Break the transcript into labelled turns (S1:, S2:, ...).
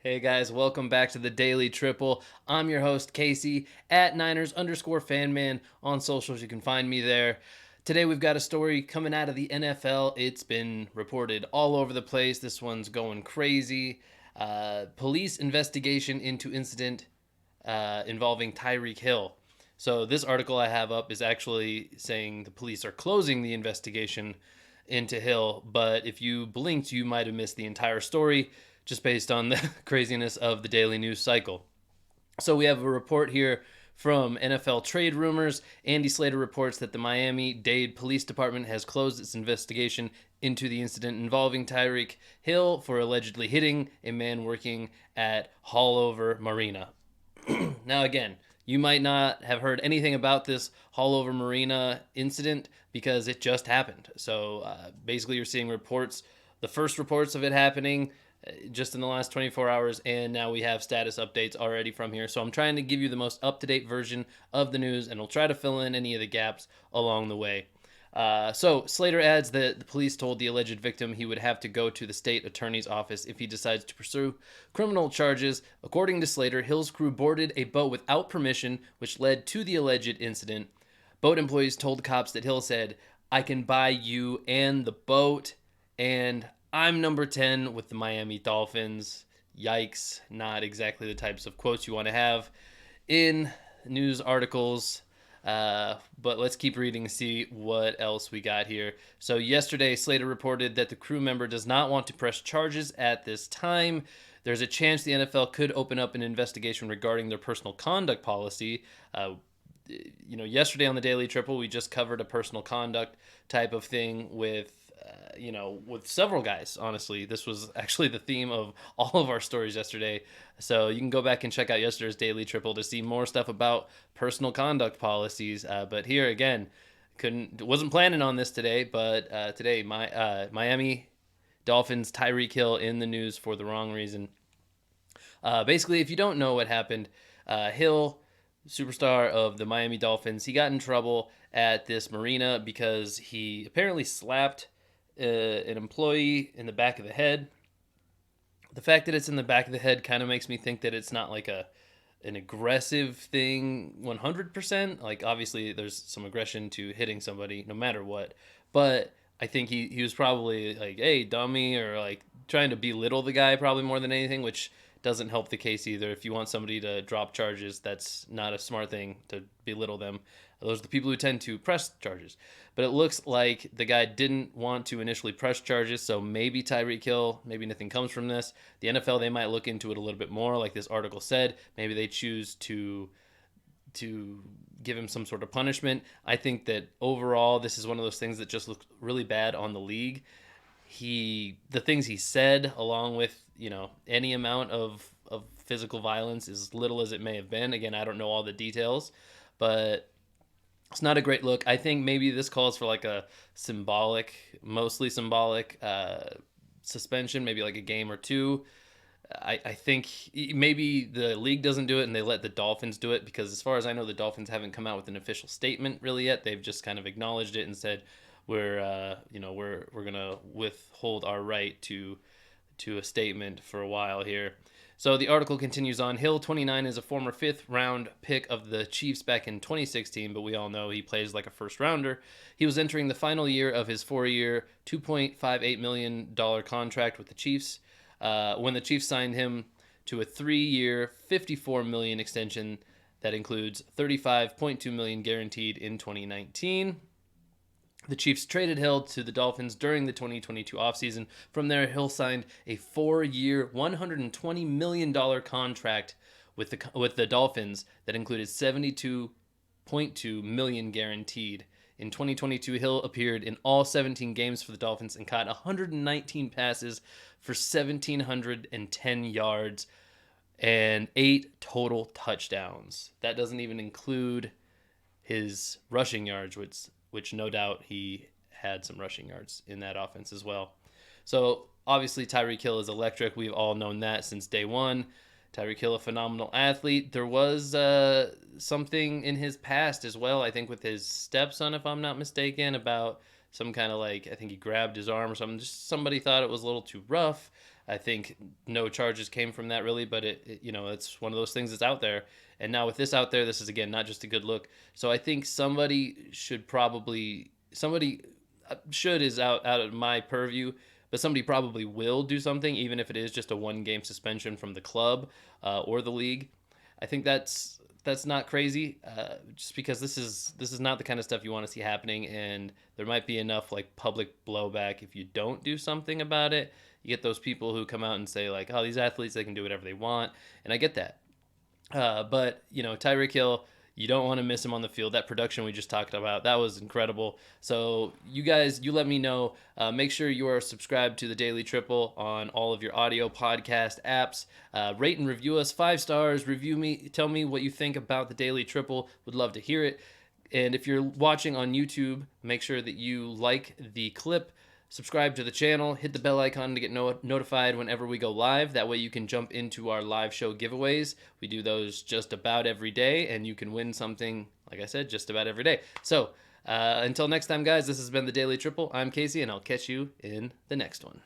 S1: Hey guys, welcome back to the Daily Triple. I'm your host, Casey, at Niners_fanman on socials. You can find me there. Today we've got a story coming out of the NFL. It's been reported all over the place. This one's going crazy. Police investigation into incident involving Tyreek Hill. So this article I have up is actually saying the police are closing the investigation into Hill, but if you blinked, you might have missed the entire story just based on the craziness of the daily news cycle. So we have a report here from NFL Trade Rumors. Andy Slater reports that the Miami-Dade Police Department has closed its investigation into the incident involving Tyreek Hill for allegedly hitting a man working at Hallover Marina. Now, again, you might not have heard anything about this Hallover Marina incident because it just happened. So basically, you're seeing reports, the first reports of it happening just in the last 24 hours, and now we have status updates already from here. So I'm trying to give you the most up-to-date version of the news, and we'll try to fill in any of the gaps along the way. So Slater adds that the police told the alleged victim he would have to go to the state attorney's office if he decides to pursue criminal charges. According to Slater, Hill's crew boarded a boat without permission, which led to the alleged incident. Boat employees told cops that Hill said, "I can buy you and the boat," and "I'm number 10 with the Miami Dolphins." Yikes, not exactly the types of quotes you want to have in news articles. But let's keep reading and see what else we got here. So yesterday, Slater reported that the crew member does not want to press charges at this time. There's a chance the NFL could open up an investigation regarding their personal conduct policy. Yesterday on the Daily Triple, we just covered a personal conduct type of thing with several guys. Honestly, this was actually the theme of all of our stories yesterday. So you can go back and check out yesterday's Daily Triple to see more stuff about personal conduct policies. But here again, wasn't planning on this today, but today Miami Dolphins Tyreek Hill in the news for the wrong reason. Basically, if you don't know what happened, Hill, superstar of the Miami Dolphins, he got in trouble at this marina because he apparently slapped an employee in the back of the head. The fact that it's in the back of the head kind of makes me think that it's not like an aggressive thing 100%. Like, obviously, there's some aggression to hitting somebody no matter what. But I think he was probably like, "Hey, dummy," or like trying to belittle the guy probably more than anything, which doesn't help the case either. If you want somebody to drop charges, that's not a smart thing to belittle them. Those are the people who tend to press charges. But it looks like the guy didn't want to initially press charges, so maybe Tyreek Hill, maybe nothing comes from this. The NFL, they might look into it a little bit more, like this article said. Maybe they choose to give him some sort of punishment. I think that overall, this is one of those things that just looks really bad on the league. The things he said, along with any amount of physical violence, as little as it may have been. Again, I don't know all the details, but it's not a great look. I think maybe this calls for like a mostly symbolic suspension, maybe like a game or two. I think maybe the league doesn't do it and they let the Dolphins do it, because as far as I know, the Dolphins haven't come out with an official statement really yet. They've just kind of acknowledged it and said we're gonna withhold our right to a statement for a while here. So the article continues on. Hill, 29, is a former fifth-round pick of the Chiefs back in 2016, but we all know he plays like a first-rounder. He was entering the final year of his 4-year, $2.58 million contract with the Chiefs when the Chiefs signed him to a 3-year, $54 million extension that includes $35.2 million guaranteed in 2019. The Chiefs traded Hill to the Dolphins during the 2022 offseason. From there, Hill signed a 4-year, $120 million contract with the Dolphins that included $72.2 million guaranteed. In 2022, Hill appeared in all 17 games for the Dolphins and caught 119 passes for 1,710 yards and 8 total touchdowns. That doesn't even include his rushing yards, which no doubt he had some rushing yards in that offense as well. So obviously Tyreek Hill is electric. We've all known that since day one. Tyreek Hill, a phenomenal athlete. There was something in his past as well, I think with his stepson, if I'm not mistaken, about some kind of I think he grabbed his arm or something. Just somebody thought it was a little too rough. I think no charges came from that really, but it's one of those things that's out there. And now with this out there, this is again not just a good look. So I think somebody should is out of my purview, but somebody probably will do something, even if it is just a 1 game suspension from the club or the league. I think that's not crazy, just because this is not the kind of stuff you want to see happening, and there might be enough like public blowback if you don't do something about it. You get those people who come out and say like, "Oh, these athletes, they can do whatever they want," and I get that. But Tyreek Hill, you don't want to miss him on the field. That production we just talked about, that was incredible. So you guys, you let me know. Make sure you are subscribed to the Daily Triple on all of your audio podcast apps. Rate and review us 5 stars. Review me. Tell me what you think about the Daily Triple. Would love to hear it. And if you're watching on YouTube, make sure that you like the clip, subscribe to the channel, hit the bell icon to get notified whenever we go live. That way you can jump into our live show giveaways. We do those just about every day, and you can win something, like I said, just about every day. So until next time, guys, this has been the Daily Triple. I'm Casey, and I'll catch you in the next one.